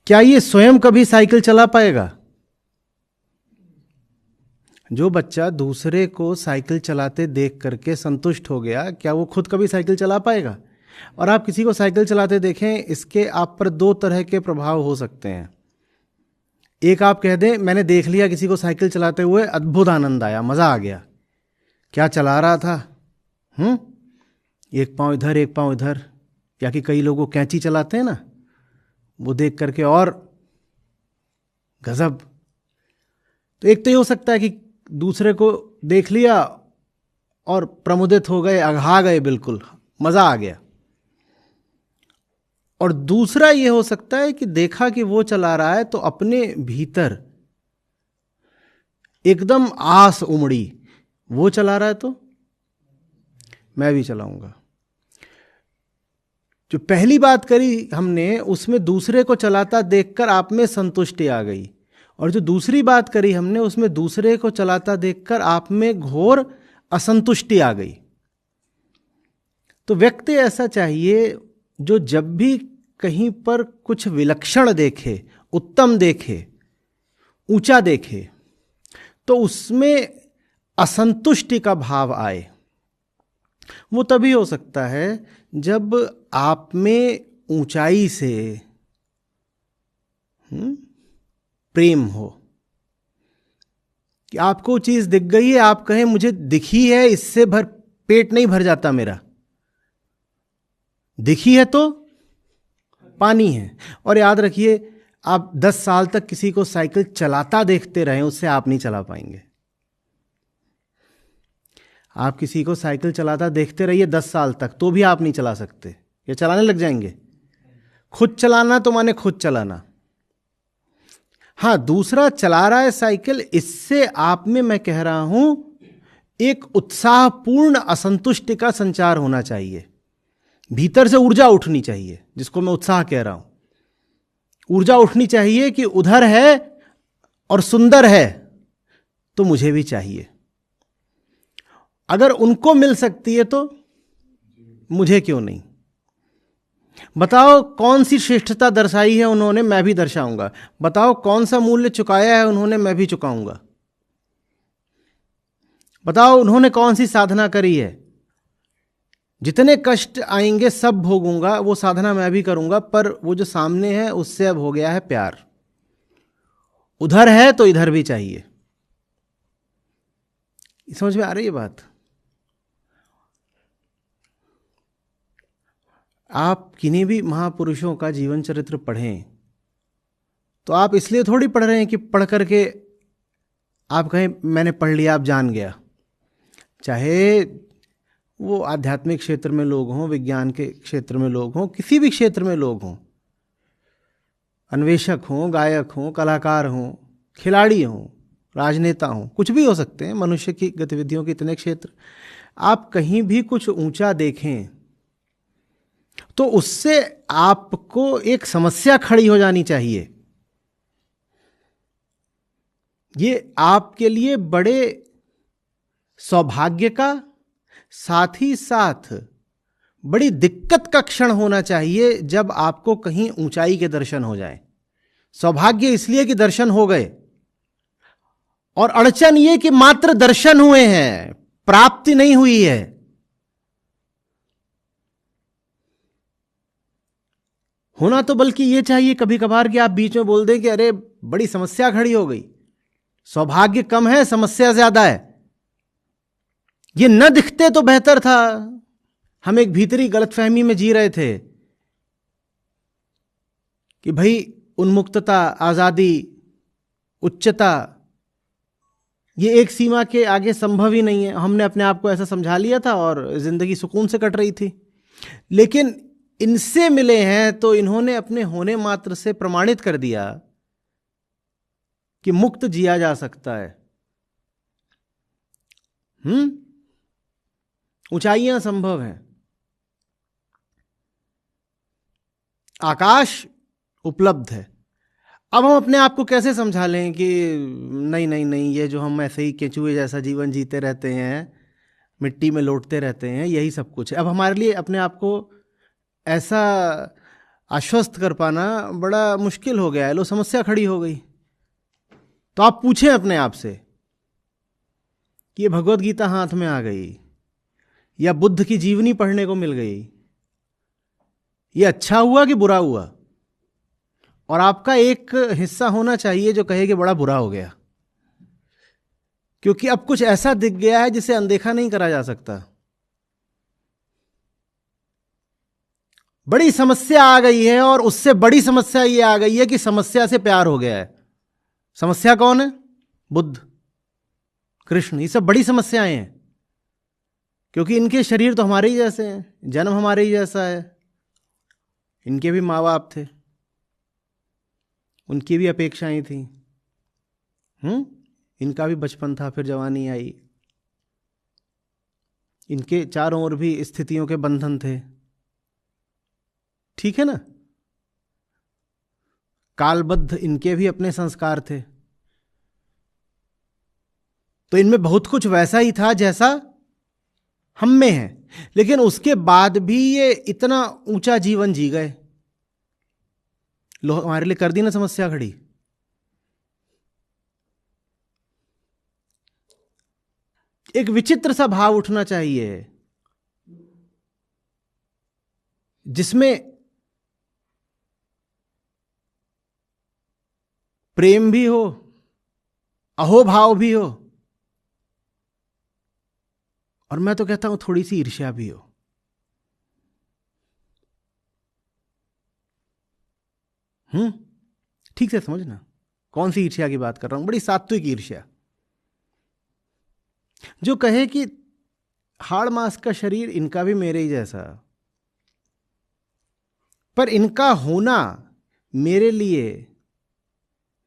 क्या ये स्वयं कभी साइकिल चला पाएगा? जो बच्चा दूसरे को साइकिल चलाते देख करके संतुष्ट हो गया, क्या वो खुद कभी साइकिल चला पाएगा? और आप किसी को साइकिल चलाते देखें, इसके आप पर दो तरह के प्रभाव हो सकते हैं। एक, आप कह दें मैंने देख लिया किसी को साइकिल चलाते हुए, अद्भुत आनंद आया, मज़ा आ गया, क्या चला रहा था, एक पाँव इधर एक पाँव इधर। या कि कई लोग कैंची चलाते हैं ना, वो देख करके और गजब। तो एक तो ये हो सकता है कि दूसरे को देख लिया और प्रमुदित हो गए, अघा गए, बिल्कुल मज़ा आ गया। और दूसरा ये हो सकता है कि देखा कि वो चला रहा है तो अपने भीतर एकदम आस उमड़ी, वो चला रहा है तो मैं भी चलाऊंगा। जो पहली बात करी हमने, उसमें दूसरे को चलाता देखकर आप में संतुष्टि आ गई, और जो दूसरी बात करी हमने, उसमें दूसरे को चलाता देखकर आप में घोर असंतुष्टि आ गई। तो व्यक्ति ऐसा चाहिए जो जब भी कहीं पर कुछ विलक्षण देखे, उत्तम देखे, ऊंचा देखे, तो उसमें असंतुष्टि का भाव आए। वो तभी हो सकता है जब आप में ऊंचाई से प्रेम हो, कि आपको चीज दिख गई है, आप कहें मुझे दिखी है, इससे पेट नहीं भर जाता मेरा। दिखी है तो पानी है। और याद रखिए, आप 10 साल तक किसी को साइकिल चलाता देखते रहें, उससे आप नहीं चला पाएंगे। आप किसी को साइकिल चलाता देखते रहिए 10 साल तक, तो भी आप नहीं चला सकते, या चलाने लग जाएंगे। खुद चलाना तो माने खुद चलाना। हाँ, दूसरा चला रहा है साइकिल, इससे आप में, मैं कह रहा हूं, एक उत्साहपूर्ण असंतुष्टि का संचार होना चाहिए। भीतर से ऊर्जा उठनी चाहिए, जिसको मैं उत्साह कह रहा हूं। ऊर्जा उठनी चाहिए कि उधर है और सुंदर है तो मुझे भी चाहिए। अगर उनको मिल सकती है तो मुझे क्यों नहीं? बताओ कौन सी श्रेष्ठता दर्शाई है उन्होंने, मैं भी दर्शाऊंगा। बताओ कौन सा मूल्य चुकाया है उन्होंने, मैं भी चुकाऊंगा। बताओ उन्होंने कौन सी साधना करी है, जितने कष्ट आएंगे सब भोगूंगा, वो साधना मैं भी करूंगा, पर वो जो सामने है उससे अब हो गया है प्यार। उधर है तो इधर भी चाहिए। समझ में आ रही है बात? आप किन्हीं भी महापुरुषों का जीवन चरित्र पढ़ें तो आप इसलिए थोड़ी पढ़ रहे हैं कि पढ़ करके आप कहें मैंने पढ़ लिया, आप जान गया। चाहे वो आध्यात्मिक क्षेत्र में लोग हों, विज्ञान के क्षेत्र में लोग हों, किसी भी क्षेत्र में लोग हों, अन्वेषक हों, गायक हों, कलाकार हों, खिलाड़ी हों, राजनेता हों, कुछ भी हो सकते हैं। मनुष्य की गतिविधियों के इतने क्षेत्र, आप कहीं भी कुछ ऊंचा देखें तो उससे आपको एक समस्या खड़ी हो जानी चाहिए। ये आपके लिए बड़े सौभाग्य का, साथ ही साथ बड़ी दिक्कत का क्षण होना चाहिए जब आपको कहीं ऊंचाई के दर्शन हो जाए। सौभाग्य इसलिए कि दर्शन हो गए, और अड़चन ये कि मात्र दर्शन हुए हैं, प्राप्ति नहीं हुई है। होना तो बल्कि ये चाहिए कभी कभार कि आप बीच में बोल दें कि अरे बड़ी समस्या खड़ी हो गई, सौभाग्य कम है, समस्या ज्यादा है। ये न दिखते तो बेहतर था। हम एक भीतरी गलतफहमी में जी रहे थे कि भाई उन्मुक्तता, आजादी, उच्चता, ये एक सीमा के आगे संभव ही नहीं है। हमने अपने आप को ऐसा समझा लिया था और जिंदगी सुकून से कट रही थी। लेकिन इनसे मिले हैं तो इन्होंने अपने होने मात्र से प्रमाणित कर दिया कि मुक्त जिया जा सकता है। ऊंचाइयां संभव हैं, आकाश उपलब्ध है। अब हम अपने आप को कैसे समझा लें कि नहीं नहीं नहीं, ये जो हम ऐसे ही केंचुए जैसा जीवन जीते रहते हैं, मिट्टी में लौटते रहते हैं, यही सब कुछ है। अब हमारे लिए अपने आप को ऐसा आश्वस्त कर पाना बड़ा मुश्किल हो गया है, लो समस्या खड़ी हो गई। तो आप पूछें अपने आप से कि ये भगवत गीता हाथ में आ गई या बुद्ध की जीवनी पढ़ने को मिल गई, ये अच्छा हुआ कि बुरा हुआ? और आपका एक हिस्सा होना चाहिए जो कहे कि बड़ा बुरा हो गया, क्योंकि अब कुछ ऐसा दिख गया है जिसे अनदेखा नहीं करा जा सकता। बड़ी समस्या आ गई है, और उससे बड़ी समस्या ये आ गई है कि समस्या से प्यार हो गया है। समस्या कौन है? बुद्ध, कृष्ण, ये सब बड़ी समस्याएं हैं, क्योंकि इनके शरीर तो हमारे ही जैसे हैं, जन्म हमारे ही जैसा है, इनके भी माँ बाप थे, उनकी भी अपेक्षाएं थी, इनका भी बचपन था, फिर जवानी आई, इनके चारों ओर भी स्थितियों के बंधन थे, ठीक है ना? कालबद्ध इनके भी अपने संस्कार थे। तो इनमें बहुत कुछ वैसा ही था जैसा हम में है, लेकिन उसके बाद भी ये इतना ऊंचा जीवन जी गए। लो, हमारे लिए कर दी ना समस्या खड़ी। एक विचित्र सा भाव उठना चाहिए जिसमें प्रेम भी हो, अहोभाव भी हो, और मैं तो कहता हूं थोड़ी सी ईर्ष्या भी हो। ठीक से समझना कौन सी ईर्ष्या की बात कर रहा हूं। बड़ी सात्विक ईर्ष्या, जो कहे कि हाड़ मांस का शरीर इनका भी मेरे ही जैसा, पर इनका होना मेरे लिए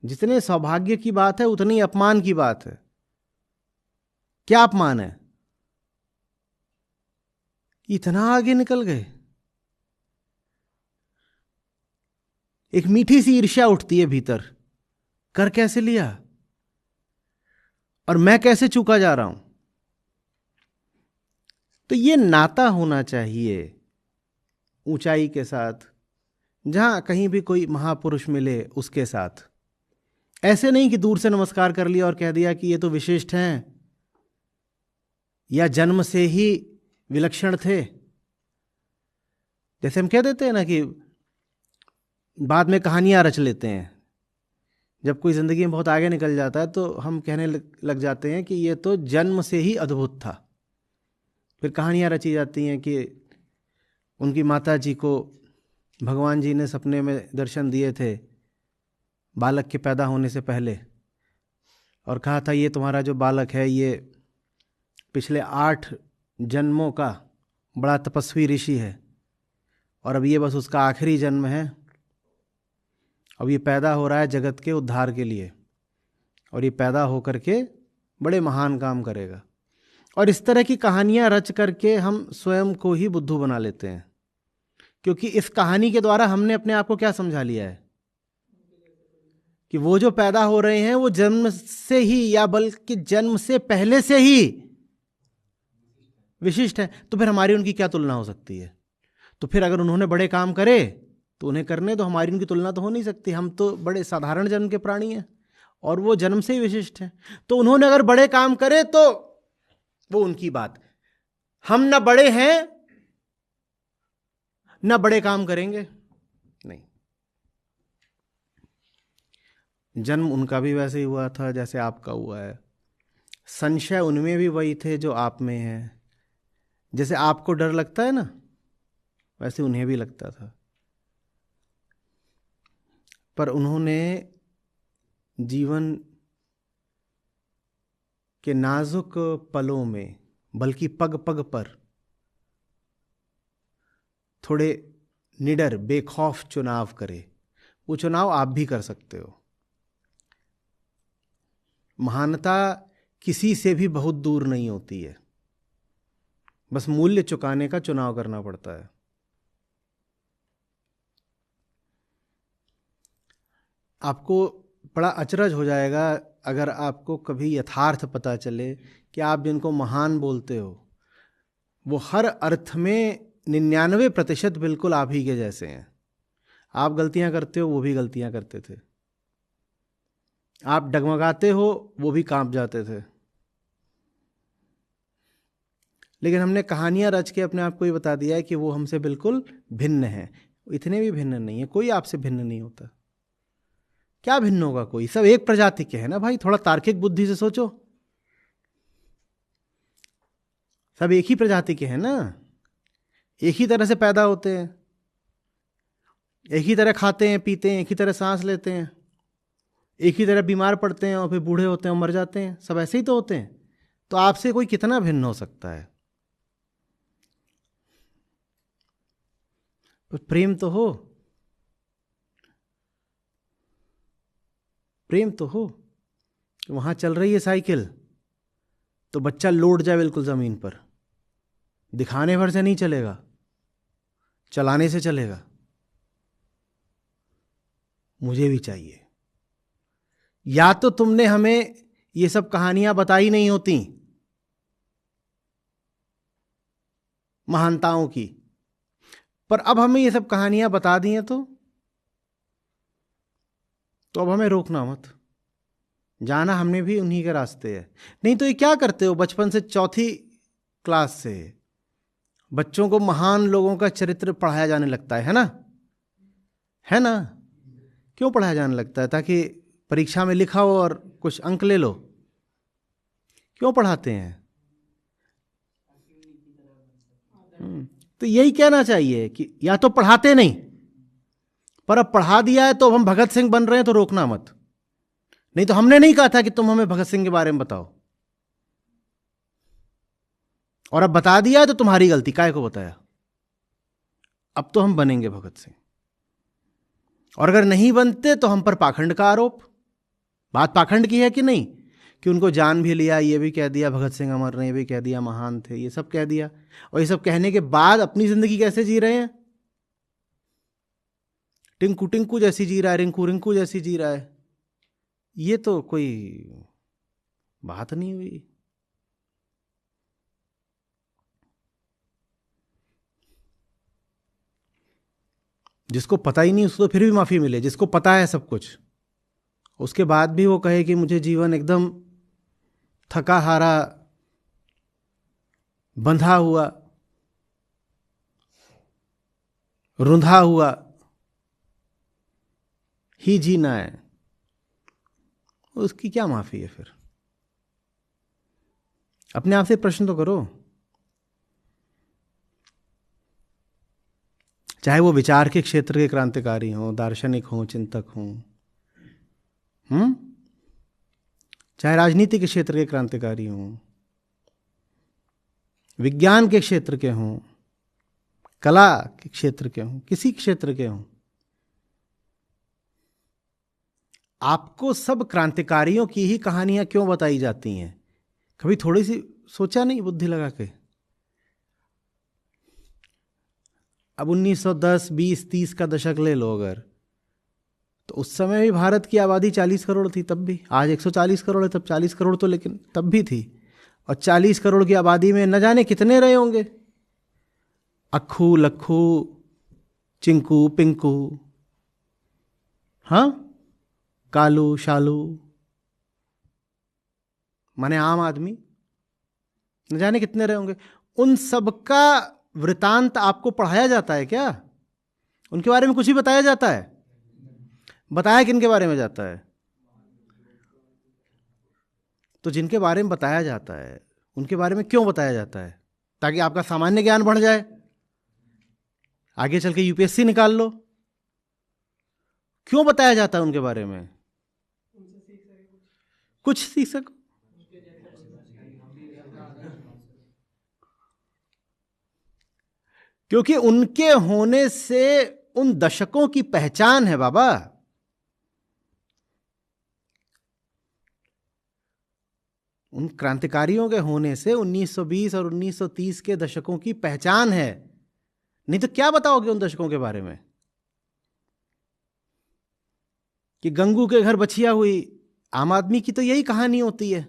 जितने सौभाग्य की बात है उतनी अपमान की बात है। क्या अपमान है? इतना आगे निकल गए। एक मीठी सी ईर्ष्या उठती है भीतर, कर कैसे लिया, और मैं कैसे चूका जा रहा हूं। तो ये नाता होना चाहिए ऊंचाई के साथ, जहां कहीं भी कोई महापुरुष मिले उसके साथ। ऐसे नहीं कि दूर से नमस्कार कर लिया और कह दिया कि ये तो विशिष्ट हैं या जन्म से ही विलक्षण थे। जैसे हम कह देते हैं ना कि बाद में कहानियां रच लेते हैं। जब कोई जिंदगी में बहुत आगे निकल जाता है तो हम कहने लग जाते हैं कि ये तो जन्म से ही अद्भुत था। फिर कहानियां रची जाती हैं कि उनकी माता जी को भगवान जी ने सपने में दर्शन दिए थे बालक के पैदा होने से पहले, और कहा था ये तुम्हारा जो बालक है ये पिछले 8 जन्मों का बड़ा तपस्वी ऋषि है, और अब ये बस उसका आखिरी जन्म है। अब ये पैदा हो रहा है जगत के उद्धार के लिए, और ये पैदा होकर के बड़े महान काम करेगा। और इस तरह की कहानियां रच करके हम स्वयं को ही बुद्धू बना लेते हैं, क्योंकि इस कहानी के द्वारा हमने अपने आप को क्या समझा लिया है कि वो जो पैदा हो रहे हैं वो जन्म से ही या बल्कि जन्म से पहले से ही विशिष्ट है। तो फिर हमारी उनकी क्या तुलना हो सकती है? तो फिर अगर उन्होंने बड़े काम करे तो उन्हें करने दो, हमारी उनकी तुलना तो हो नहीं सकती। हम तो बड़े साधारण जन्म के प्राणी हैं और वो जन्म से ही विशिष्ट हैं। तो उन्होंने अगर बड़े काम करे तो वो उनकी बात, हम न बड़े हैं न बड़े काम करेंगे, नहीं। जन्म उनका भी वैसे ही हुआ था जैसे आपका हुआ है। संशय उनमें भी वही थे जो आप में है। जैसे आपको डर लगता है ना, वैसे उन्हें भी लगता था। पर उन्होंने जीवन के नाजुक पलों में, बल्कि पग पग पर थोड़े निडर बेखौफ चुनाव करे। वो चुनाव आप भी कर सकते हो। महानता किसी से भी बहुत दूर नहीं होती है, बस मूल्य चुकाने का चुनाव करना पड़ता है। आपको बड़ा अचरज हो जाएगा अगर आपको कभी यथार्थ पता चले कि आप जिनको महान बोलते हो वो हर अर्थ में 99% बिल्कुल आप ही के जैसे हैं। आप गलतियां करते हो, वो भी गलतियां करते थे। आप डगमगाते हो, वो भी कांप जाते थे। लेकिन हमने कहानियां रच के अपने आप को ये बता दिया है कि वो हमसे बिल्कुल भिन्न है। इतने भी भिन्न नहीं है, कोई आपसे भिन्न नहीं होता। क्या भिन्न होगा कोई? सब एक प्रजाति के हैं ना भाई, थोड़ा तार्किक बुद्धि से सोचो। सब एक ही प्रजाति के हैं ना, एक ही तरह से पैदा होते हैं, एक ही तरह खाते हैं पीते हैं, एक ही तरह सांस लेते हैं, एक ही तरह बीमार पड़ते हैं और फिर बूढ़े होते हैं और मर जाते हैं। सब ऐसे ही तो होते हैं। तो आपसे कोई कितना भिन्न हो सकता है? पर प्रेम तो हो, प्रेम तो हो। वहां चल रही है साइकिल, तो बच्चा लौट जाए बिल्कुल जमीन पर। दिखाने भर से नहीं चलेगा, चलाने से चलेगा। मुझे भी चाहिए। या तो तुमने हमें ये सब कहानियां बताई नहीं होती महानताओं की, पर अब हमें ये सब कहानियां बता दी हैं, तो अब हमें रोकना मत। जाना हमने भी उन्हीं के रास्ते है। नहीं तो ये क्या करते हो, बचपन से चौथी क्लास से बच्चों को महान लोगों का चरित्र पढ़ाया जाने लगता है ना? है ना? क्यों पढ़ाया जाने लगता है? ताकि परीक्षा में लिखा हो और कुछ अंक ले लो। क्यों पढ़ाते हैं? तो यही कहना चाहिए कि या तो पढ़ाते नहीं, पर अब पढ़ा दिया है तो अब हम भगत सिंह बन रहे हैं, तो रोकना मत। नहीं तो हमने नहीं कहा था कि तुम हमें भगत सिंह के बारे में बताओ, और अब बता दिया है तो तुम्हारी गलती, काहे को बताया? अब तो हम बनेंगे भगत सिंह, और अगर नहीं बनते तो हम पर पाखंड का आरोप। बात पाखंड की है कि नहीं? कि उनको जान भी लिया, ये भी कह दिया भगत सिंह अमर ने, ये भी कह दिया महान थे, ये सब कह दिया, और ये सब कहने के बाद अपनी जिंदगी कैसे जी रहे हैं? टिंकू टिंकू जैसी जी रहा है, रिंकू रिंकू जैसी जी रहा है। ये तो कोई बात नहीं हुई। जिसको पता ही नहीं उसको तो फिर भी माफी मिले, जिसको पता है सब कुछ उसके बाद भी वो कहे कि मुझे जीवन एकदम थका हारा, बंधा हुआ, रुंधा हुआ ही जीना है, उसकी क्या माफी है फिर? अपने आप से प्रश्न तो करो। चाहे वो विचार के क्षेत्र के क्रांतिकारी हों, दार्शनिक हों, चिंतक हों, चाहे राजनीति के क्षेत्र के क्रांतिकारी हों, विज्ञान के क्षेत्र के हों, कला के क्षेत्र के हों, किसी क्षेत्र के हों, आपको सब क्रांतिकारियों की ही कहानियां क्यों बताई जाती हैं? कभी थोड़ी सी सोचा नहीं बुद्धि लगा के? अब 1910, 20, 30 का दशक ले लो अगर, तो उस समय भी भारत की आबादी 40 करोड़ थी तब भी। आज 140 करोड़ है, तब 40 करोड़ तो लेकिन तब भी थी। और 40 करोड़ की आबादी में न जाने कितने रहे होंगे, अक्खू लक्खू, चिंकू पिंकू, हाँ, कालू शालू, माने आम आदमी, न जाने कितने रहे होंगे। उन सबका वृतांत आपको पढ़ाया जाता है क्या? उनके बारे में कुछ ही बताया जाता है? बताया किन के बारे में जाता है? तो जिनके बारे में बताया जाता है उनके बारे में क्यों बताया जाता है? ताकि आपका सामान्य ज्ञान बढ़ जाए, आगे चल के यूपीएससी निकाल लो। क्यों बताया जाता है उनके बारे में? कुछ सीख सको। क्योंकि उनके होने से उन दशकों की पहचान है बाबा। उन क्रांतिकारियों के होने से 1920 और 1930 के दशकों की पहचान है। नहीं तो क्या बताओगे उन दशकों के बारे में? कि गंगू के घर बछिया हुई, आम आदमी की तो यही कहानी होती है।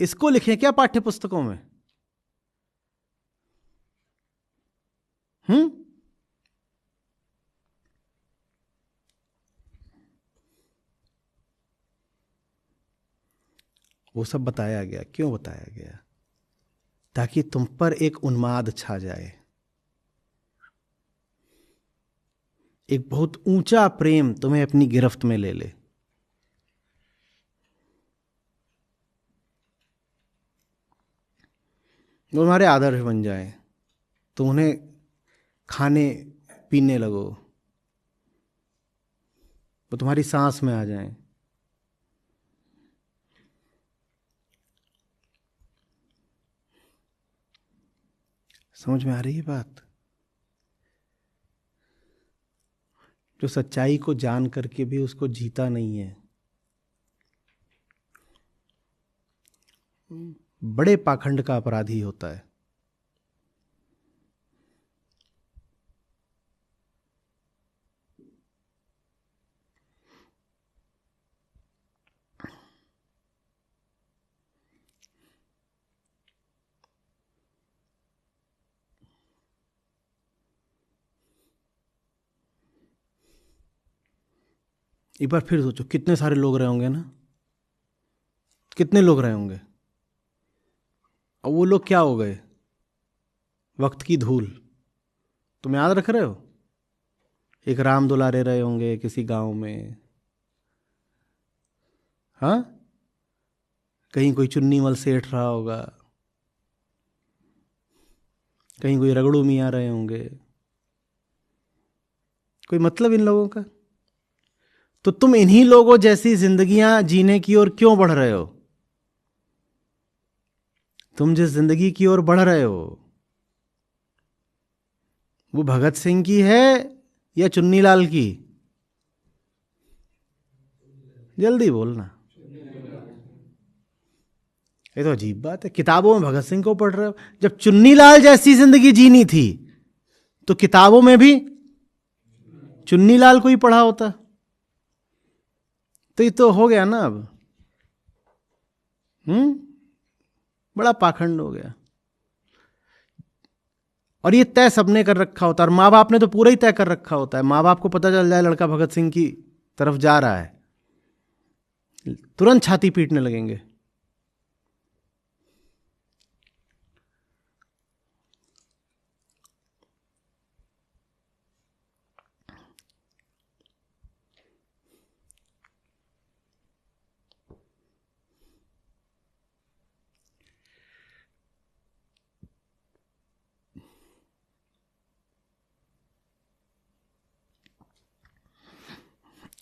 इसको लिखें क्या पाठ्य पुस्तकों में? वो सब बताया गया। क्यों बताया गया? ताकि तुम पर एक उन्माद छा जाए, एक बहुत ऊंचा प्रेम तुम्हें अपनी गिरफ्त में ले ले। वो तुम्हारे आदर्श बन जाए, तुम उन्हें खाने पीने लगो, वो तुम्हारी सांस में आ जाए। समझ में आ रही है बात? जो सच्चाई को जान करके भी उसको जीता नहीं है, बड़े पाखंड का अपराधी होता है। एक बार फिर सोचो, कितने सारे लोग रहे होंगे ना, कितने लोग रहे होंगे, और वो लोग क्या हो गए? वक्त की धूल। तुम याद रख रहे हो? एक राम दुलारे रहे होंगे किसी गांव में, हाँ, कहीं कोई चुन्नीमल सेठ रहा होगा, कहीं कोई रगड़ू मियाँ रहे होंगे। कोई मतलब इन लोगों का? तो तुम इन्हीं लोगों जैसी जिंदगियां जीने की ओर क्यों बढ़ रहे हो? तुम जिस जिंदगी की ओर बढ़ रहे हो वो भगत सिंह की है या चुन्नीलाल की? जल्दी बोलना। ये तो अजीब बात है, किताबों में भगत सिंह को पढ़ रहे हो। जब चुन्नीलाल जैसी जिंदगी जीनी थी तो किताबों में भी चुन्नीलाल को ही पढ़ा होता। तो ये तो हो गया ना अब। बड़ा पाखंड हो गया। और ये तय सबने कर रखा होता है, और माँ बाप ने तो पूरा ही तय कर रखा होता है। माँ बाप को पता चल जाए लड़का भगत सिंह की तरफ जा रहा है, तुरंत छाती पीटने लगेंगे।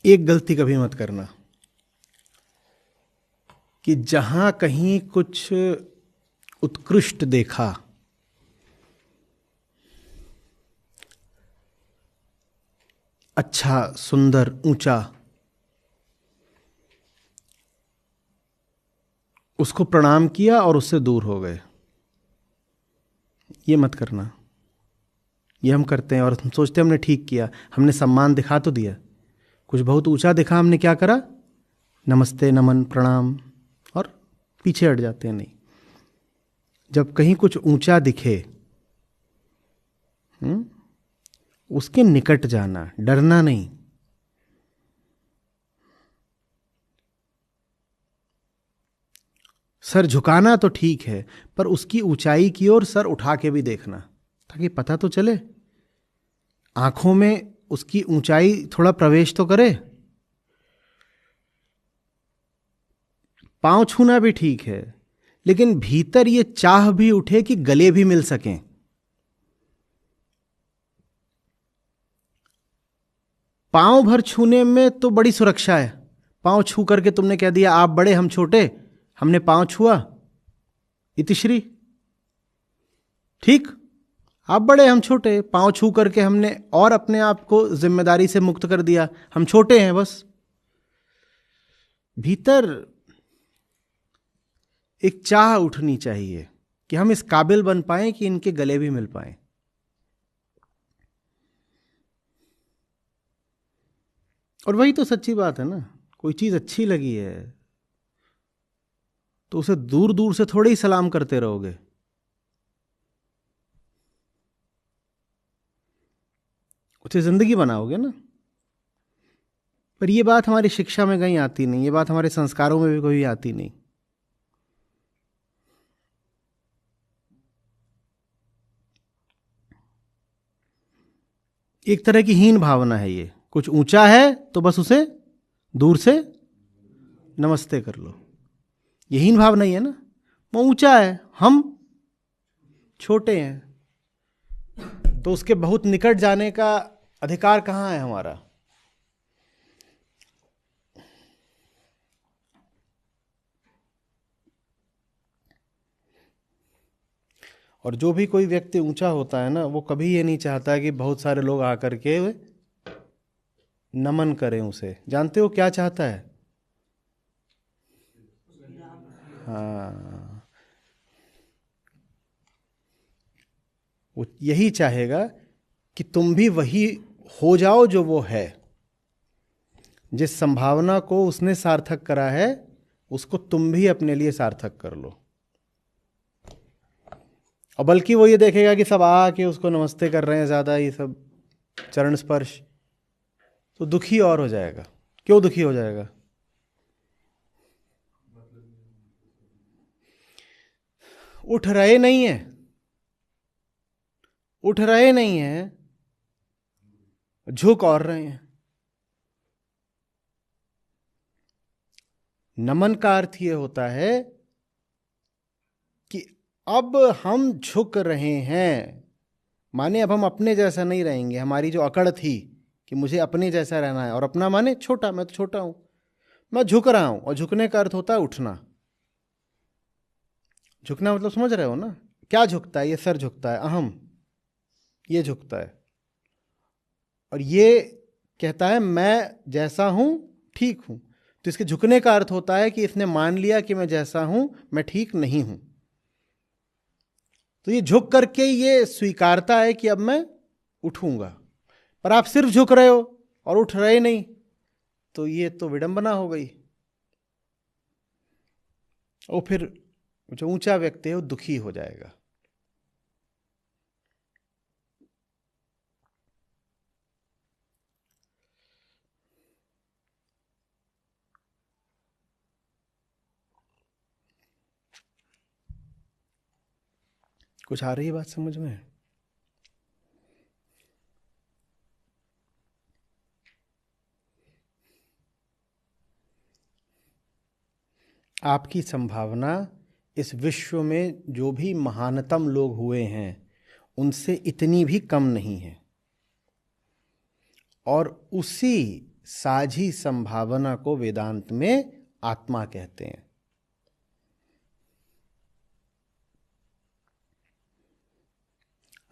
एक गलती कभी मत करना कि जहां कहीं कुछ उत्कृष्ट देखा, अच्छा, सुंदर, ऊंचा, उसको प्रणाम किया और उससे दूर हो गए। ये मत करना। ये हम करते हैं और हम सोचते हैं हमने ठीक किया, हमने सम्मान दिखा तो दिया। कुछ बहुत ऊंचा दिखा, हमने क्या करा? नमस्ते, नमन, प्रणाम, और पीछे हट जाते हैं। नहीं, जब कहीं कुछ ऊंचा दिखे उसके निकट जाना, डरना नहीं। सर झुकाना तो ठीक है, पर उसकी ऊंचाई की ओर सर उठा के भी देखना, ताकि पता तो चले, आंखों में उसकी ऊंचाई थोड़ा प्रवेश तो करे। पांव छूना भी ठीक है, लेकिन भीतर ये चाह भी उठे कि गले भी मिल सकें। पांव भर छूने में तो बड़ी सुरक्षा है। पांव छू करके तुमने कह दिया आप बड़े हम छोटे, हमने पांव छुआ, इतिश्री, ठीक। आप बड़े हम छोटे, पांव छू करके हमने और अपने आप को जिम्मेदारी से मुक्त कर दिया, हम छोटे हैं बस। भीतर एक चाह उठनी चाहिए कि हम इस काबिल बन पाए कि इनके गले भी मिल पाए। और वही तो सच्ची बात है ना। कोई चीज अच्छी लगी है तो उसे दूर दूर से थोड़े ही सलाम करते रहोगे, उसे जिंदगी बनाओगे ना। पर यह बात हमारी शिक्षा में कहीं आती नहीं, ये बात हमारे संस्कारों में भी कोई आती नहीं। एक तरह की हीन भावना है ये। कुछ ऊंचा है तो बस उसे दूर से नमस्ते कर लो, ये हीन भाव नहीं है ना। वो ऊंचा है, हम छोटे हैं, तो उसके बहुत निकट जाने का अधिकार कहाँ है हमारा। और जो भी कोई व्यक्ति ऊंचा होता है ना, वो कभी ये नहीं चाहता कि बहुत सारे लोग आकर के नमन करें उसे। जानते हो क्या चाहता है? हाँ, वो यही चाहेगा कि तुम भी वही हो जाओ जो वो है। जिस संभावना को उसने सार्थक करा है, उसको तुम भी अपने लिए सार्थक कर लो। और बल्कि वो ये देखेगा कि सब आके उसको नमस्ते कर रहे हैं, ज़्यादा ये सब चरण स्पर्श, तो दुखी और हो जाएगा। क्यों दुखी हो जाएगा? उठ रहे नहीं है, उठ रहे नहीं है, झुक और रहे हैं। नमन का अर्थ ये होता है कि अब हम झुक रहे हैं, माने अब हम अपने जैसा नहीं रहेंगे। हमारी जो अकड़ थी कि मुझे अपने जैसा रहना है, और अपना माने छोटा, मैं तो छोटा हूं, मैं झुक रहा हूं। और झुकने का अर्थ होता है उठना। झुकना मतलब समझ रहे हो ना? क्या झुकता है? ये सर झुकता है, अहम, ये झुकता है। और ये कहता है मैं जैसा हूं ठीक हूं। तो इसके झुकने का अर्थ होता है कि इसने मान लिया कि मैं जैसा हूं मैं ठीक नहीं हूं। तो ये झुक करके ये स्वीकारता है कि अब मैं उठूंगा। पर आप सिर्फ झुक रहे हो और उठ रहे नहीं, तो ये तो विडंबना हो गई। और फिर जो ऊंचा व्यक्ति है वो दुखी हो जाएगा। कुछ आ रही है बात समझ में? आपकी संभावना इस विश्व में जो भी महानतम लोग हुए हैं उनसे इतनी भी कम नहीं है। और उसी साझी संभावना को वेदांत में आत्मा कहते हैं।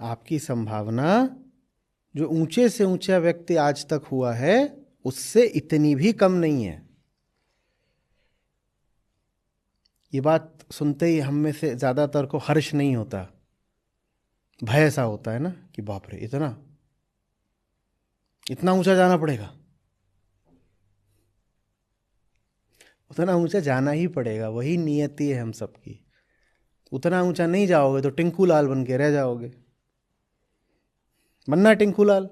आपकी संभावना जो ऊंचे से ऊंचा व्यक्ति आज तक हुआ है उससे इतनी भी कम नहीं है। ये बात सुनते ही हम में से ज्यादातर को हर्ष नहीं होता, भय सा होता है ना कि बाप रे, इतना इतना ऊंचा जाना पड़ेगा। उतना ऊंचा जाना ही पड़ेगा, वही नियति है हम सबकी। उतना ऊंचा नहीं जाओगे तो टिंकू लाल बन के रह जाओगे। बनना टिंकू लाल।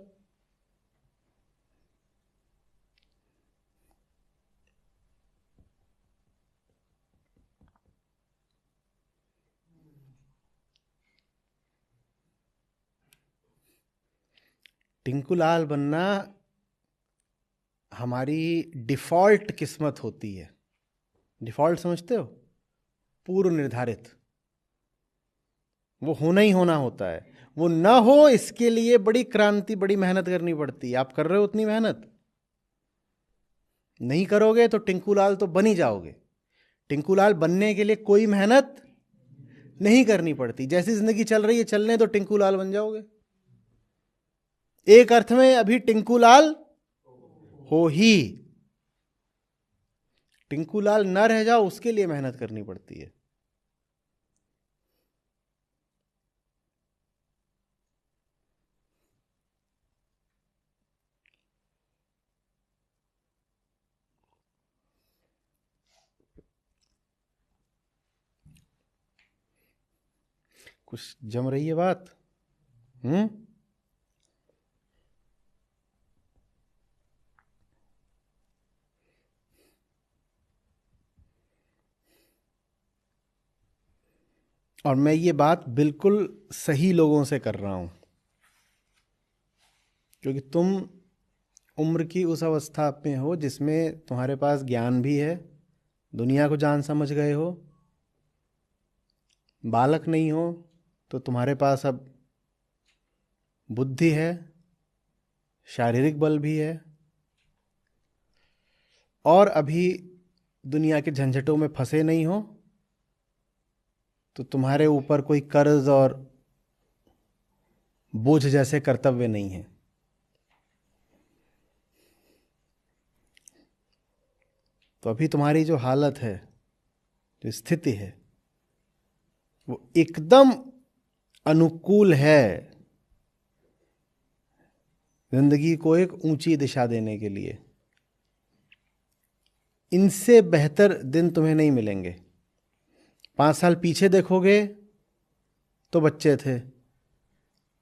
टिंकू लाल बनना हमारी डिफॉल्ट किस्मत होती है। डिफॉल्ट समझते हो? पूर्व निर्धारित। वो होना ही होना होता है। वो ना हो इसके लिए बड़ी क्रांति, बड़ी मेहनत करनी पड़ती है। आप कर रहे हो उतनी मेहनत? नहीं करोगे तो टिंकू लाल तो बन ही जाओगे। टिंकू लाल बनने के लिए कोई मेहनत नहीं करनी पड़ती। जैसी जिंदगी चल रही है चलने तो टिंकू लाल बन जाओगे। एक अर्थ में अभी टिंकू लाल हो ही। टिंकू लाल न रह जाओ उसके लिए मेहनत करनी पड़ती है। कुछ जम रही है बात? और मैं ये बात बिल्कुल सही लोगों से कर रहा हूं। क्योंकि तुम उम्र की उस अवस्था में हो जिसमें तुम्हारे पास ज्ञान भी है, दुनिया को जान समझ गए हो। बालक नहीं हो तो तुम्हारे पास अब बुद्धि है, शारीरिक बल भी है, और अभी दुनिया के झंझटों में फंसे नहीं हो, तो तुम्हारे ऊपर कोई कर्ज और बोझ जैसे कर्तव्य नहीं है। तो अभी तुम्हारी जो हालत है, जो स्थिति है, वो एकदम अनुकूल है जिंदगी को एक ऊंची दिशा देने के लिए। इनसे बेहतर दिन तुम्हें नहीं मिलेंगे। 5 साल पीछे देखोगे तो बच्चे थे,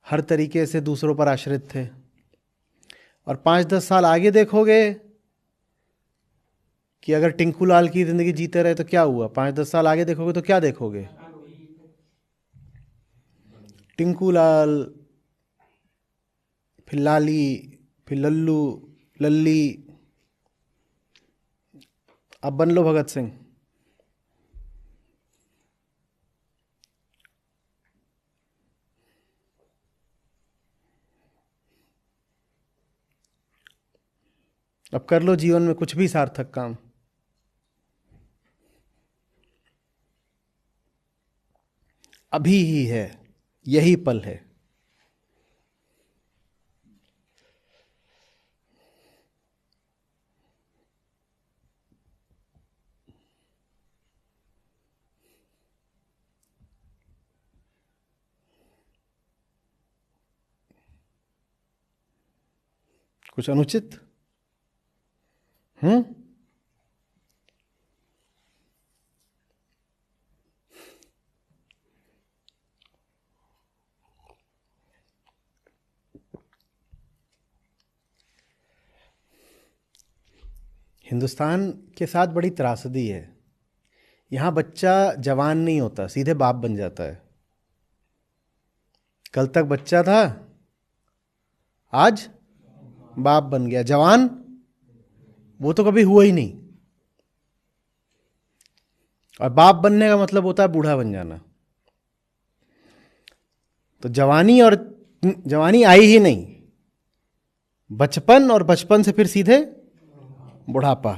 हर तरीके से दूसरों पर आश्रित थे। और 5-10 साल आगे देखोगे कि अगर टिंकू लाल की जिंदगी जीते रहे तो क्या हुआ। 5-10 साल आगे देखोगे तो क्या देखोगे? टिंकू लाल, फिर लाली, फिर लल्लू, लल्ली, अब बन लो भगत सिंह। अब कर लो जीवन में कुछ भी सार्थक काम। अभी ही है, यही पल है। कुछ अनुचित? हम्म। हिंदुस्तान के साथ बड़ी त्रासदी है। यहां बच्चा जवान नहीं होता, सीधे बाप बन जाता है। कल तक बच्चा था, आज बाप बन गया। जवान वो तो कभी हुआ ही नहीं। और बाप बनने का मतलब होता है बूढ़ा बन जाना। तो जवानी आई ही नहीं, बचपन, और बचपन से फिर सीधे बुढ़ापा।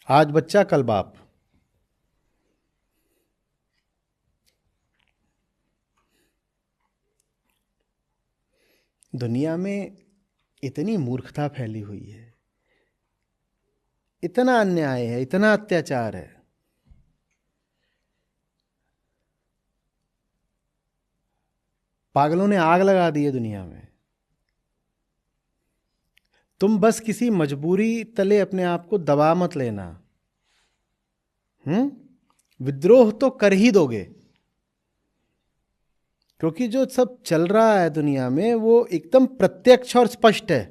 आज बच्चा, कल बाप। दुनिया में इतनी मूर्खता फैली हुई है, इतना अन्याय है, इतना अत्याचार है। पागलों ने आग लगा दी है दुनिया में। तुम बस किसी मजबूरी तले अपने आप को दबा मत लेना। विद्रोह तो कर ही दोगे, क्योंकि जो सब चल रहा है दुनिया में वो एकदम प्रत्यक्ष और स्पष्ट है।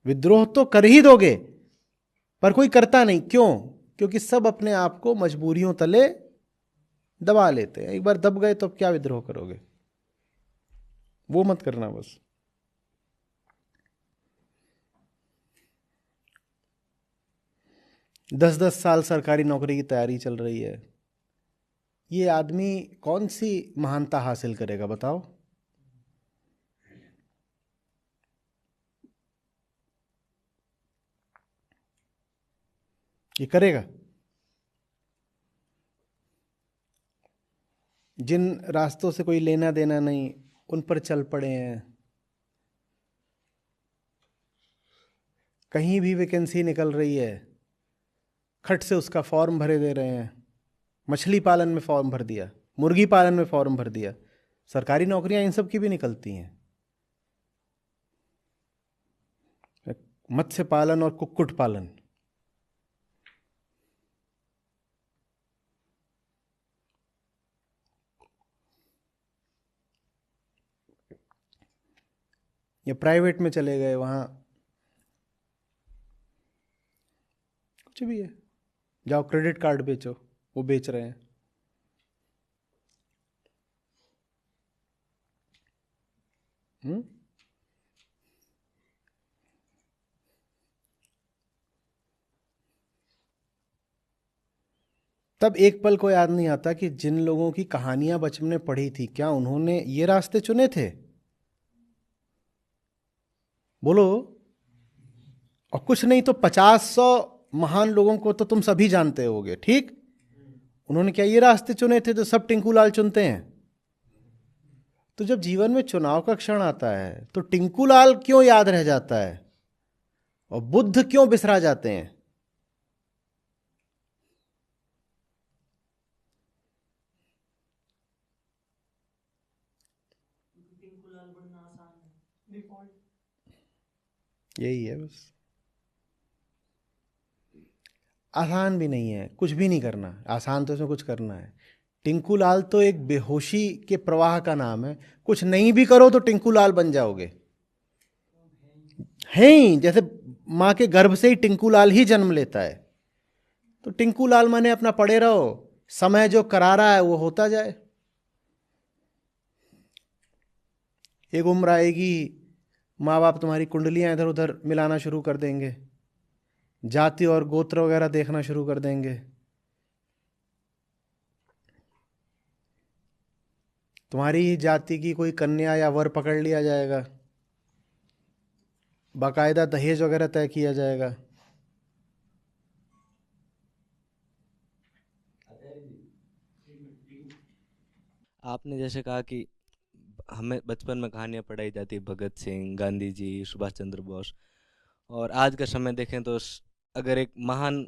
विद्रोह तो कर ही दोगे, पर कोई करता नहीं। क्यों? क्योंकि सब अपने आप को मजबूरियों तले दबा लेते हैं। एक बार दब गए तो अब क्या विद्रोह करोगे? वो मत करना बस। दस 10 साल सरकारी नौकरी की तैयारी चल रही है। ये आदमी कौन सी महानता हासिल करेगा बताओ? ये करेगा? जिन रास्तों से कोई लेना देना नहीं, उन पर चल पड़े हैं। कहीं भी वैकेंसी निकल रही है, खट से उसका फॉर्म भरे दे रहे हैं। मछली पालन में फॉर्म भर दिया, मुर्गी पालन में फॉर्म भर दिया। सरकारी नौकरियां इन सब की भी निकलती हैं। मत्स्य पालन और कुक्कुट पालन। या प्राइवेट में चले गए, वहां कुछ भी है। जाओ क्रेडिट कार्ड बेचो, वो बेच रहे हैं। हम्म। तब एक पल को याद नहीं आता कि जिन लोगों की कहानियां बचपन में पढ़ी थी, क्या उन्होंने ये रास्ते चुने थे? बोलो। और कुछ नहीं तो 50-100 महान लोगों को तो तुम सभी जानते होगे, ठीक? उन्होंने क्या ये रास्ते चुने थे जो सब टिंकू लाल चुनते हैं? तो जब जीवन में चुनाव का क्षण आता है तो टिंकू लाल क्यों याद रह जाता है और बुद्ध क्यों बिसरा जाते हैं? यही है बस। आसान भी नहीं है, कुछ भी नहीं करना आसान, तो इसमें कुछ करना है। टिंकू लाल तो एक बेहोशी के प्रवाह का नाम है। कुछ नहीं भी करो तो टिंकू लाल बन जाओगे। है ही, जैसे माँ के गर्भ से ही टिंकू लाल ही जन्म लेता है। तो टिंकू लाल माने अपना पड़े रहो, समय जो करा रहा है वो होता जाए। एक उम्र आएगी, माँ बाप तुम्हारी कुंडलियां इधर उधर मिलाना शुरू कर देंगे, जाति और गोत्र वगैरह देखना शुरू कर देंगे। तुम्हारी ही जाति की कोई कन्या या वर पकड़ लिया जाएगा, बाकायदा दहेज वगैरह तय किया जाएगा। आपने जैसे कहा कि हमें बचपन में कहानियाँ पढ़ाई जाती, भगत सिंह, गांधी जी, सुभाष चंद्र बोस, और आज का समय देखें तो अगर एक महान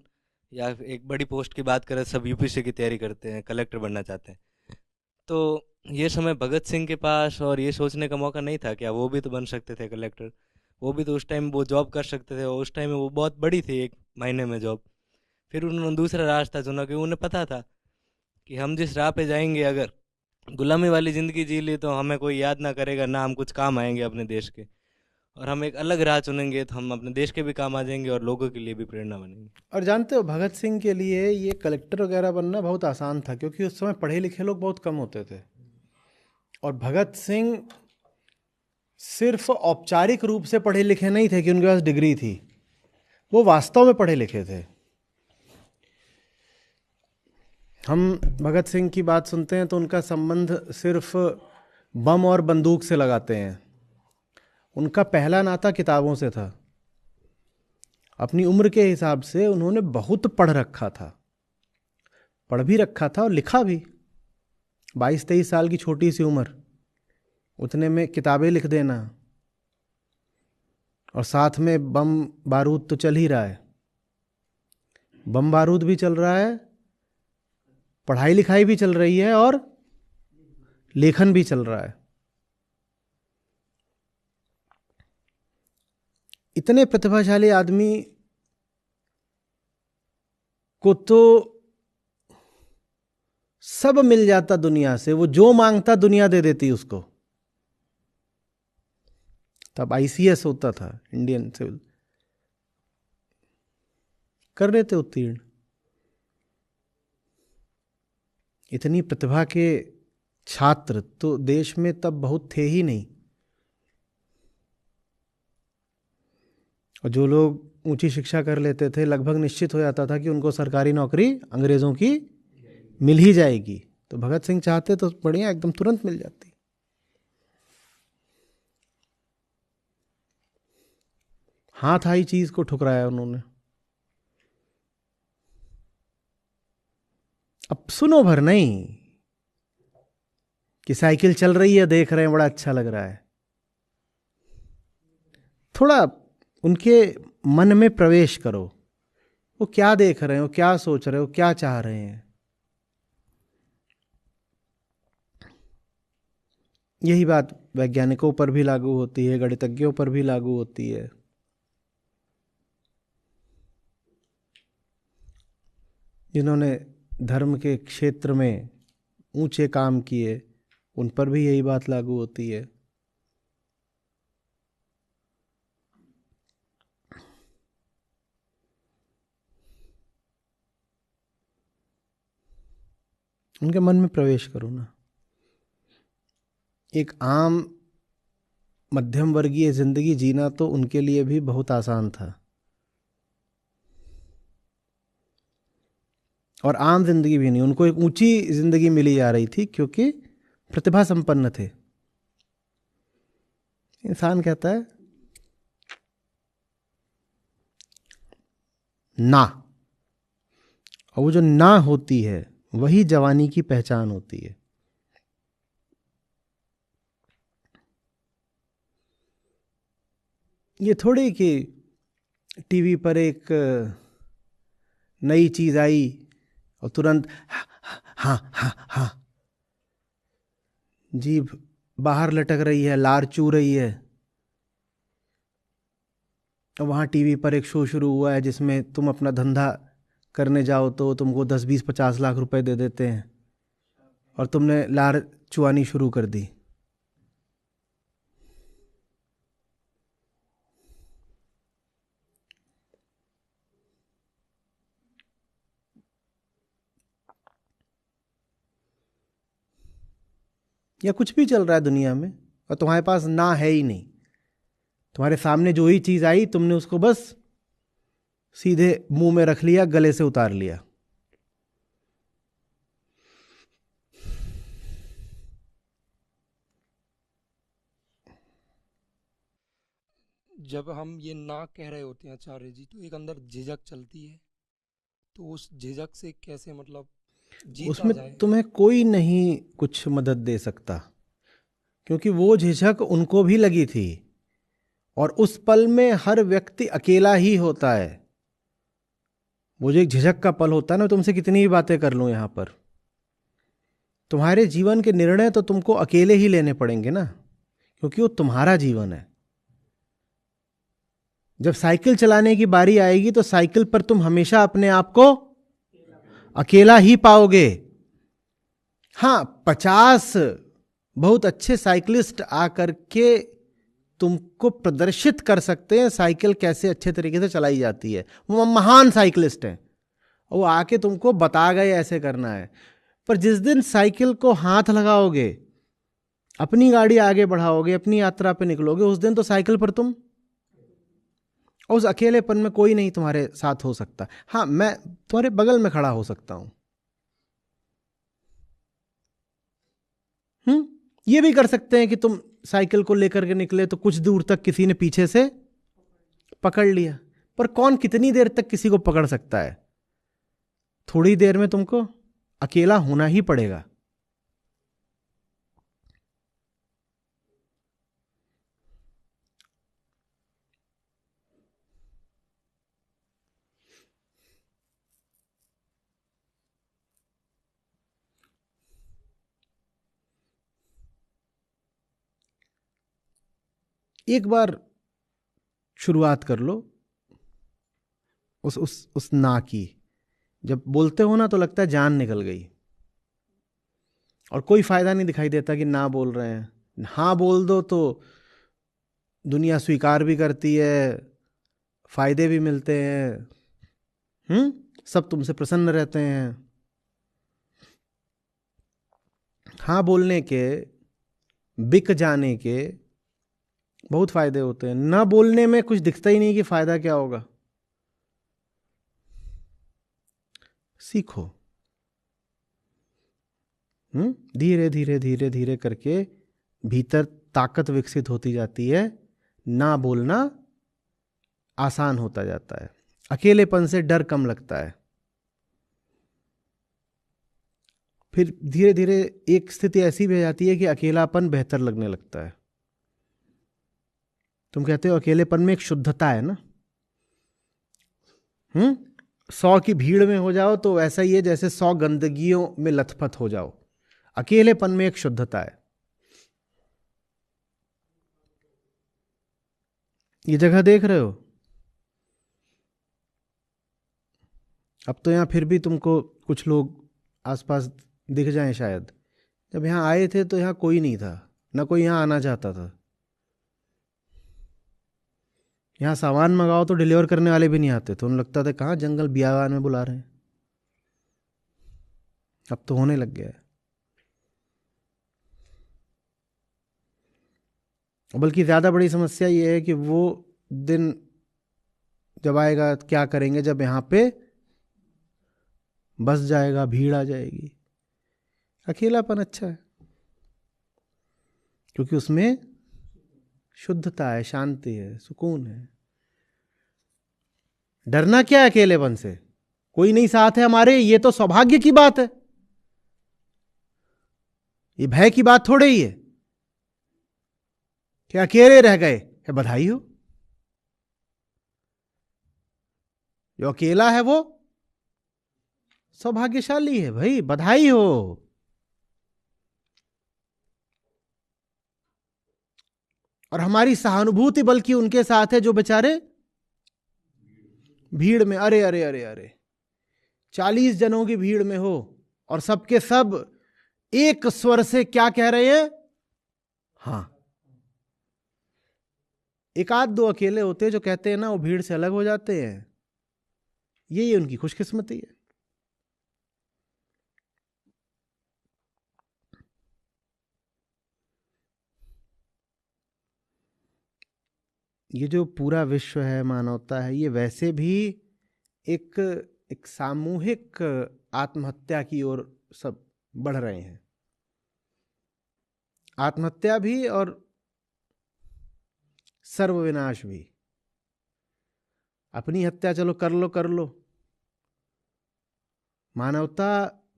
या एक बड़ी पोस्ट की बात करें, सब यूपीएससी की तैयारी करते हैं, कलेक्टर बनना चाहते हैं। तो ये समय भगत सिंह के पास और ये सोचने का मौका नहीं था क्या वो भी तो बन सकते थे कलेक्टर? वो भी तो उस टाइम वो जॉब कर सकते थे, और उस टाइम में वो बहुत बड़ी थी, एक महीने में जॉब। फिर उन्होंने दूसरा रास्ता चुना क्योंकि उन्हें पता था कि हम जिस राह पे जाएंगे, अगर गुलामी वाली ज़िंदगी जी ली तो हमें कोई याद ना करेगा, ना हम कुछ काम आएंगे अपने देश के। और हम एक अलग राह चुनेंगे तो हम अपने देश के भी काम आ जाएंगे और लोगों के लिए भी प्रेरणा बनेंगे। और जानते हो, भगत सिंह के लिए ये कलेक्टर वगैरह बनना बहुत आसान था, क्योंकि उस समय पढ़े लिखे लोग बहुत कम होते थे। और भगत सिंह सिर्फ औपचारिक रूप से पढ़े लिखे नहीं थे कि उनके पास डिग्री थी, वो वास्तव में पढ़े लिखे थे। हम भगत सिंह की बात सुनते हैं तो उनका संबंध सिर्फ बम और बंदूक से लगाते हैं। उनका पहला नाता किताबों से था। अपनी उम्र के हिसाब से उन्होंने बहुत पढ़ रखा था, पढ़ भी रखा था और लिखा भी। 22-23 साल की छोटी सी उम्र, उतने में किताबें लिख देना, और साथ में बम बारूद तो चल ही रहा है। बम बारूद भी चल रहा है, पढ़ाई लिखाई भी चल रही है, और लेखन भी चल रहा है। इतने प्रतिभाशाली आदमी को तो सब मिल जाता दुनिया से, वो जो मांगता दुनिया दे देती उसको। तब आईसीएस होता था, इंडियन सिविल, कर रहे थे उत्तीर्ण। इतनी प्रतिभा के छात्र तो देश में तब बहुत थे ही नहीं। और जो लोग ऊंची शिक्षा कर लेते थे, लगभग निश्चित हो जाता था कि उनको सरकारी नौकरी अंग्रेजों की मिल ही जाएगी। तो भगत सिंह चाहते तो बढ़िया, एकदम तुरंत मिल जाती। हाथ आई चीज को ठुकराया उन्होंने। अब सुनो भर नहीं कि साइकिल चल रही है, देख रहे हैं, बड़ा अच्छा लग रहा है। थोड़ा उनके मन में प्रवेश करो, वो क्या देख रहे हो, क्या सोच रहे हो, क्या चाह रहे हैं। यही बात वैज्ञानिकों पर भी लागू होती है, गणितज्ञों पर भी लागू होती है। जिन्होंने धर्म के क्षेत्र में ऊंचे काम किए, उन पर भी यही बात लागू होती है। उनके मन में प्रवेश करो ना। एक आम मध्यम वर्गीय जिंदगी जीना तो उनके लिए भी बहुत आसान था, और आम जिंदगी भी नहीं, उनको एक ऊंची जिंदगी मिली जा रही थी क्योंकि प्रतिभा संपन्न थे। इंसान कहता है ना, और वो जो ना होती है वही जवानी की पहचान होती है। ये थोड़ी कि टीवी पर एक नई चीज आई और तुरंत हाँ हाँ हाँ, जीभ बाहर लटक रही है, लार चू रही है, और वहाँ टीवी पर एक शो शुरू हुआ है जिसमें तुम अपना धंधा करने जाओ तो तुमको 10-20-50 लाख रुपए दे देते हैं, और तुमने लार चुआनी शुरू कर दी। या कुछ भी चल रहा है दुनिया में और तुम्हारे पास ना है ही नहीं, तुम्हारे सामने जो ही चीज आई तुमने उसको बस सीधे मुंह में रख लिया, गले से उतार लिया। जब हम ये ना कह रहे होते हैं आचार्य जी, तो एक अंदर झिझक चलती है, तो उस झिझक से कैसे मतलब जीता उसमें जाए? तुम्हें कोई नहीं कुछ मदद दे सकता, क्योंकि वो झिझक उनको भी लगी थी, और उस पल में हर व्यक्ति अकेला ही होता है। वो जो एक झिझक का पल होता है ना, तुमसे कितनी भी बातें कर लूं यहां पर, तुम्हारे जीवन के निर्णय तो तुमको अकेले ही लेने पड़ेंगे ना, क्योंकि वो तुम्हारा जीवन है। जब साइकिल चलाने की बारी आएगी तो साइकिल पर तुम हमेशा अपने आप को अकेला ही पाओगे। हां, 50 बहुत अच्छे साइकिलिस्ट आकर के तुमको प्रदर्शित कर सकते हैं साइकिल कैसे अच्छे तरीके से चलाई जाती है, वो महान साइकिलिस्ट हैं, वो आके तुमको बता गए ऐसे करना है। पर जिस दिन साइकिल को हाथ लगाओगे, अपनी गाड़ी आगे बढ़ाओगे, अपनी यात्रा पे निकलोगे, उस दिन तो साइकिल पर तुम, और उस अकेलेपन में कोई नहीं तुम्हारे साथ हो सकता। हाँ, मैं तुम्हारे बगल में खड़ा हो सकता हूं। ये भी कर सकते हैं कि तुम साइकिल को लेकर के निकले तो कुछ दूर तक किसी ने पीछे से पकड़ लिया, पर कौन कितनी देर तक किसी को पकड़ सकता है? थोड़ी देर में तुमको अकेला होना ही पड़ेगा। एक बार शुरुआत कर लो उस ना की। जब बोलते हो ना तो लगता है जान निकल गई, और कोई फायदा नहीं दिखाई देता कि ना बोल रहे हैं। हाँ बोल दो तो दुनिया स्वीकार भी करती है, फायदे भी मिलते हैं, सब तुमसे प्रसन्न रहते हैं। हाँ बोलने के, बिक जाने के बहुत फायदे होते हैं, ना बोलने में कुछ दिखता ही नहीं कि फायदा क्या होगा। सीखो, धीरे धीरे धीरे धीरे करके भीतर ताकत विकसित होती जाती है, ना बोलना आसान होता जाता है, अकेलेपन से डर कम लगता है। फिर धीरे धीरे एक स्थिति ऐसी भी हो जाती है कि अकेलापन बेहतर लगने लगता है। तुम कहते हो अकेलेपन में एक शुद्धता है ना। 100 की भीड़ में हो जाओ तो ऐसा ही है जैसे 100 गंदगियों में लथपथ हो जाओ। अकेलेपन में एक शुद्धता है। ये जगह देख रहे हो? अब तो यहां फिर भी तुमको कुछ लोग आसपास दिख जाएं शायद। जब यहां आए थे तो यहां कोई नहीं था, ना कोई यहां आना चाहता था। यहां सामान मंगाओ तो डिलीवर करने वाले भी नहीं आते थे, उन्हें लगता था कहाँ जंगल बियाबान में बुला रहे हैं। अब तो होने लग गया है। बल्कि ज्यादा बड़ी समस्या ये है कि वो दिन जब आएगा क्या करेंगे, जब यहां पे बस जाएगा, भीड़ आ जाएगी। अकेलापन अच्छा है क्योंकि उसमें शुद्धता है, शांति है, सुकून है। डरना क्या है अकेलेपन से? कोई नहीं साथ है हमारे, ये तो सौभाग्य की बात है, ये भय की बात थोड़े ही है कि अकेले रह गए। है बधाई हो, जो अकेला है वो सौभाग्यशाली है भाई, बधाई हो। और हमारी सहानुभूति बल्कि उनके साथ है जो बेचारे भीड़ में, अरे अरे अरे अरे 40 जनों की भीड़ में हो और सबके सब एक स्वर से क्या कह रहे हैं? हां। एक आध दो अकेले होते हैं जो कहते हैं ना, वो भीड़ से अलग हो जाते हैं। ये उनकी खुशकिस्मती है। ये जो पूरा विश्व है, मानवता है, ये वैसे भी एक सामूहिक आत्महत्या की ओर सब बढ़ रहे हैं। आत्महत्या भी और सर्वविनाश भी। अपनी हत्या चलो कर लो। मानवता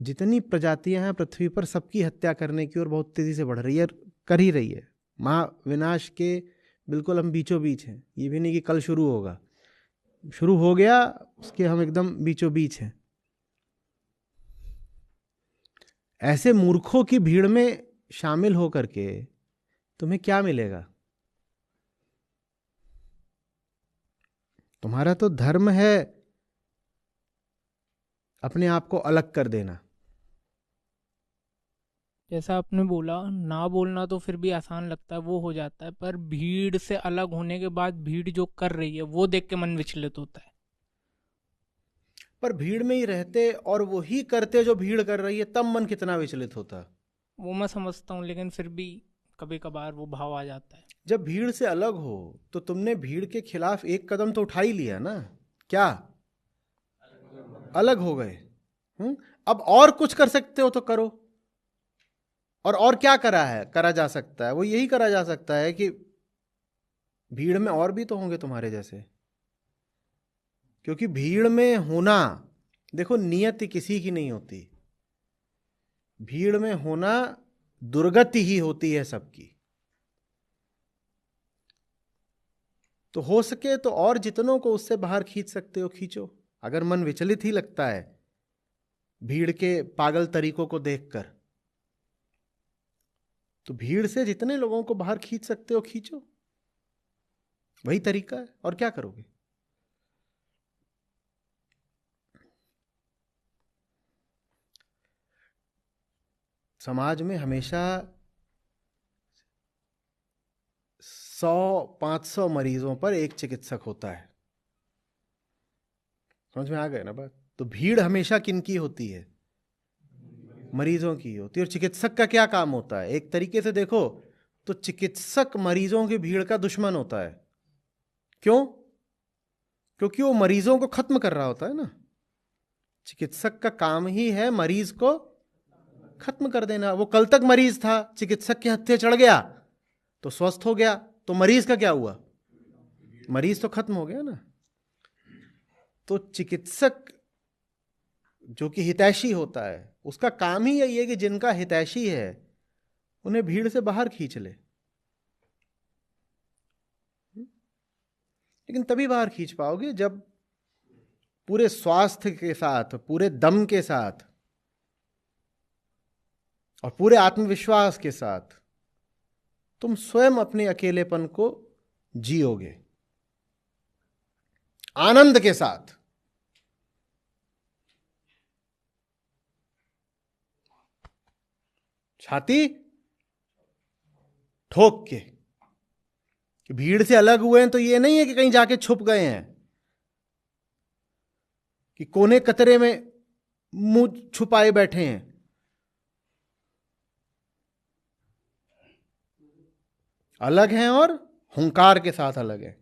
जितनी प्रजातियां हैं पृथ्वी पर, सबकी हत्या करने की ओर बहुत तेजी से बढ़ रही है, कर ही रही है। महाविनाश के बिल्कुल हम बीचों बीच हैं। ये भी नहीं कि कल शुरू होगा, शुरू हो गया, उसके हम एकदम बीचों बीच हैं। ऐसे मूर्खों की भीड़ में शामिल होकर के तुम्हें क्या मिलेगा? तुम्हारा तो धर्म है अपने आप को अलग कर देना। जैसा आपने बोला, ना बोलना तो फिर भी आसान लगता है, वो हो जाता है, पर भीड़ से अलग होने के बाद भीड़ जो कर रही है वो देख के मन विचलित होता है। पर भीड़ में ही रहते और वो ही करते जो भीड़ कर रही है, तब मन कितना विचलित होता। वो मैं समझता हूँ, लेकिन फिर भी कभी कभार वो भाव आ जाता है। जब भीड़ से अलग हो तो तुमने भीड़ के खिलाफ एक कदम तो उठा ही लिया ना। क्या? अलग हो गए। अब और कुछ कर सकते हो तो करो। और क्या करा जा सकता है? वो यही करा जा सकता है कि भीड़ में और भी तो होंगे तुम्हारे जैसे। क्योंकि भीड़ में होना, देखो, नियति किसी की नहीं होती। भीड़ में होना दुर्गति ही होती है सबकी। तो हो सके तो और जितनों को उससे बाहर खींच सकते हो खींचो। अगर मन विचलित ही लगता है भीड़ के पागल तरीकों को देखकर, तो भीड़ से जितने लोगों को बाहर खींच सकते हो खींचो। वही तरीका है, और क्या करोगे? समाज में हमेशा 100-500 मरीजों पर एक चिकित्सक होता है। समझ में आ गए ना बात? तो भीड़ हमेशा किनकी होती है? मरीजों की होती है। और चिकित्सक का क्या काम होता है? एक तरीके से देखो तो चिकित्सक मरीजों की भीड़ का दुश्मन होता है। क्यों? क्योंकि वो मरीजों को खत्म कर रहा होता है ना। चिकित्सक का काम ही है मरीज को खत्म कर देना। वो कल तक मरीज था, चिकित्सक के हत्थे चढ़ गया तो स्वस्थ हो गया, तो मरीज का क्या हुआ? मरीज तो खत्म हो गया ना। तो चिकित्सक जो कि हितैषी होता है, उसका काम ही यही है कि जिनका हितैषी है उन्हें भीड़ से बाहर खींच ले। लेकिन तभी बाहर खींच पाओगे जब पूरे स्वास्थ्य के साथ, पूरे दम के साथ और पूरे आत्मविश्वास के साथ तुम स्वयं अपने अकेलेपन को जियोगे, आनंद के साथ। छाती ठोक के। कि भीड़ से अलग हुए हैं तो ये नहीं है कि कहीं जाके छुप गए हैं, कि कोने कतरे में मुंह छुपाए बैठे हैं। अलग हैं और हुंकार के साथ अलग है।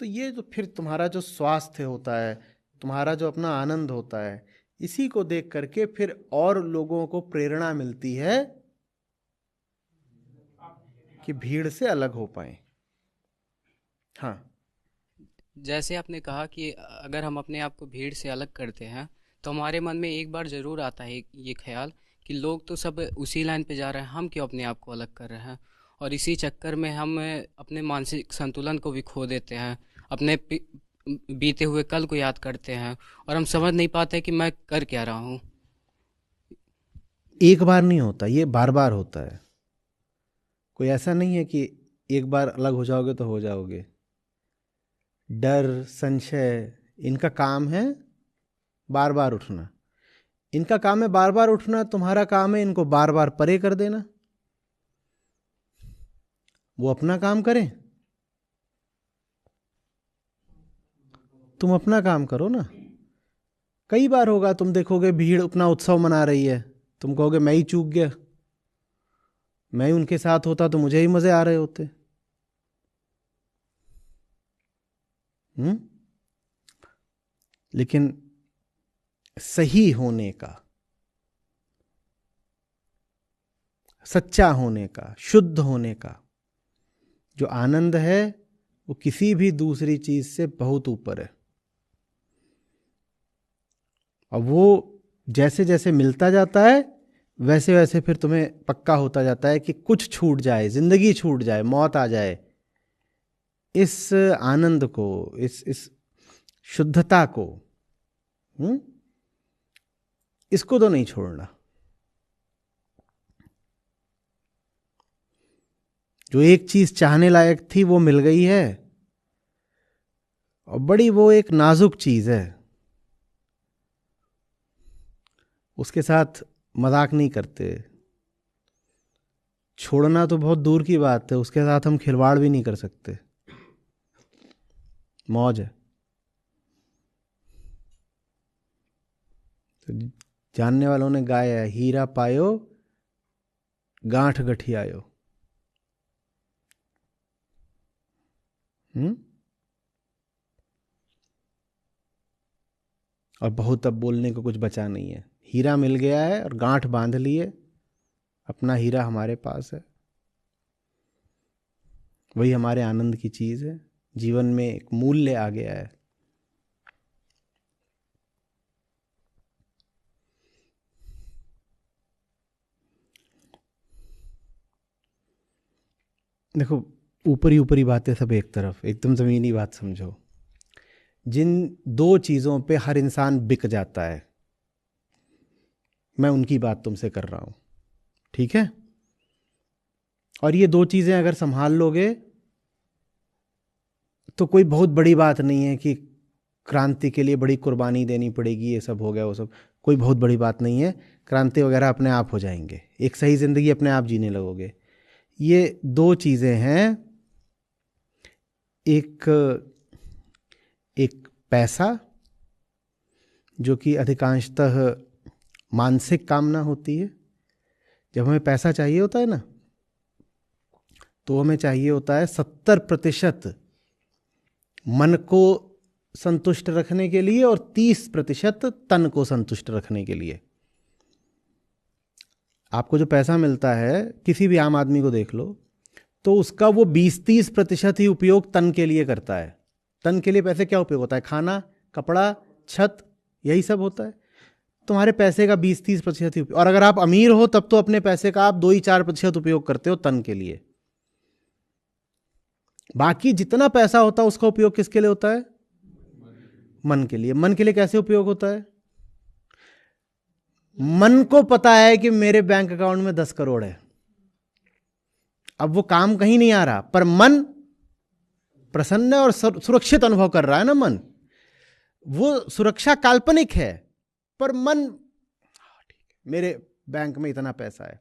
तो ये जो फिर तुम्हारा जो स्वास्थ्य होता है, तुम्हारा जो अपना आनंद होता है, इसी को देख करके फिर और लोगों को प्रेरणा मिलती है कि भीड़ से अलग हो पाए। हाँ, जैसे आपने कहा कि अगर हम अपने आप को भीड़ से अलग करते हैं तो हमारे मन में एक बार ज़रूर आता है ये ख्याल कि लोग तो सब उसी लाइन पे जा रहे हैं, हम क्यों अपने आप को अलग कर रहे हैं। और इसी चक्कर में हम अपने मानसिक संतुलन को भी खो देते हैं, अपने बीते हुए कल को याद करते हैं और हम समझ नहीं पाते कि मैं कर क्या रहा हूँ। एक बार नहीं होता, ये बार बार होता है। कोई ऐसा नहीं है कि एक बार अलग हो जाओगे तो हो जाओगे। डर, संशय, इनका काम है बार बार उठना। इनका काम है बार बार उठना, तुम्हारा काम है इनको बार बार परे कर देना। वो अपना काम करें, तुम अपना काम करो ना। कई बार होगा, तुम देखोगे भीड़ अपना उत्सव मना रही है, तुम कहोगे मैं ही चूक गया, मैं ही उनके साथ होता तो मुझे ही मजे आ रहे होते। लेकिन सही होने का, सच्चा होने का, शुद्ध होने का जो आनंद है वो किसी भी दूसरी चीज से बहुत ऊपर है। और वो जैसे जैसे मिलता जाता है वैसे वैसे फिर तुम्हें पक्का होता जाता है कि कुछ छूट जाए, जिंदगी छूट जाए, मौत आ जाए, इस आनंद को, इस शुद्धता को, इसको तो नहीं छोड़ना। जो एक चीज चाहने लायक थी वो मिल गई है, और बड़ी वो एक नाजुक चीज है, उसके साथ मजाक नहीं करते। छोड़ना तो बहुत दूर की बात है, उसके साथ हम खिलवाड़ भी नहीं कर सकते। मौज है। तो जानने वालों ने गाया, हीरा पायो गांठ गठियायो। और बहुत अब बोलने को कुछ बचा नहीं है। हीरा मिल गया है और गांठ बांध लिए, अपना हीरा हमारे पास है, वही हमारे आनंद की चीज है। जीवन में एक मूल्य आ गया है। देखो, ऊपरी ऊपरी बातें सब एक तरफ, एकदम जमीनी बात समझो। जिन दो चीजों पे हर इंसान बिक जाता है, मैं उनकी बात तुमसे कर रहा हूं, ठीक है? और ये दो चीजें अगर संभाल लोगे तो कोई बहुत बड़ी बात नहीं है कि क्रांति के लिए बड़ी कुर्बानी देनी पड़ेगी, ये सब हो गया वो सब, कोई बहुत बड़ी बात नहीं है। क्रांति वगैरह अपने आप हो जाएंगे, एक सही जिंदगी अपने आप जीने लगोगे। ये दो चीजें हैं, एक पैसा जो कि अधिकांशतः मानसिक कामना होती है। जब हमें पैसा चाहिए होता है ना, तो हमें चाहिए होता है 70% मन को संतुष्ट रखने के लिए और 30% तन को संतुष्ट रखने के लिए। आपको जो पैसा मिलता है, किसी भी आम आदमी को देख लो, तो उसका वो 20-30% ही उपयोग तन के लिए करता है। तन के लिए पैसे क्या उपयोग होता है? खाना, कपड़ा, छत, यही सब होता है। तुम्हारे पैसे का 20-30% ही उपयोग। और अगर आप अमीर हो तब तो अपने पैसे का आप 2-4% उपयोग करते हो तन के लिए। बाकी जितना पैसा होता है उसका उपयोग किसके लिए होता है? मन के लिए। मन के लिए कैसे उपयोग होता है? मन को पता है कि मेरे बैंक अकाउंट में 10 करोड़ है, अब वो काम कहीं नहीं आ रहा, पर मन प्रसन्न और सुरक्षित अनुभव कर रहा है ना। मन, वो सुरक्षा काल्पनिक है, पर मन मेरे बैंक में इतना पैसा है।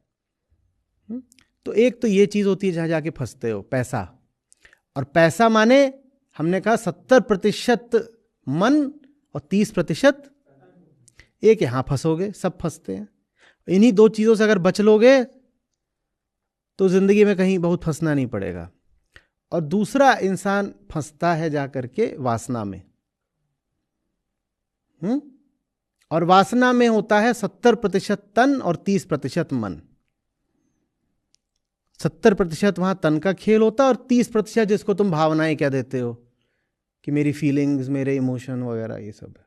तो एक तो ये चीज होती है जहां जाके फंसते हो, पैसा। और पैसा माने हमने कहा 70% मन और 30% एक, यहां फंसोगे, सब फंसते हैं। इन्हीं दो चीजों से अगर बच लोगे तो जिंदगी में कहीं बहुत फंसना नहीं पड़ेगा। और दूसरा इंसान फंसता है जाकर के वासना में। और वासना में होता है 70% तन और 30% मन। 70% वहां तन का खेल होता है और 30% जिसको तुम भावनाएं कह देते हो कि मेरी फीलिंग्स, मेरे इमोशन वगैरह, ये सब है।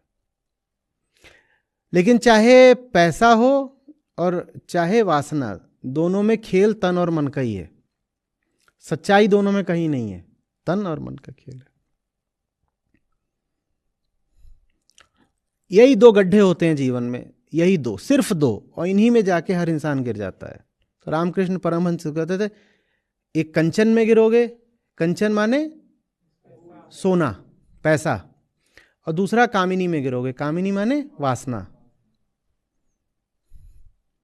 लेकिन चाहे पैसा हो और चाहे वासना, दोनों में खेल तन और मन का ही है। सच्चाई दोनों में कहीं नहीं है, तन और मन का खेल है। यही दो गड्ढे होते हैं जीवन में, यही दो, सिर्फ दो, और इन्हीं में जाके हर इंसान गिर जाता है। तो रामकृष्ण परमहंस कहते थे, एक कंचन में गिरोगे, कंचन माने सोना, पैसा, और दूसरा कामिनी में गिरोगे, कामिनी माने वासना।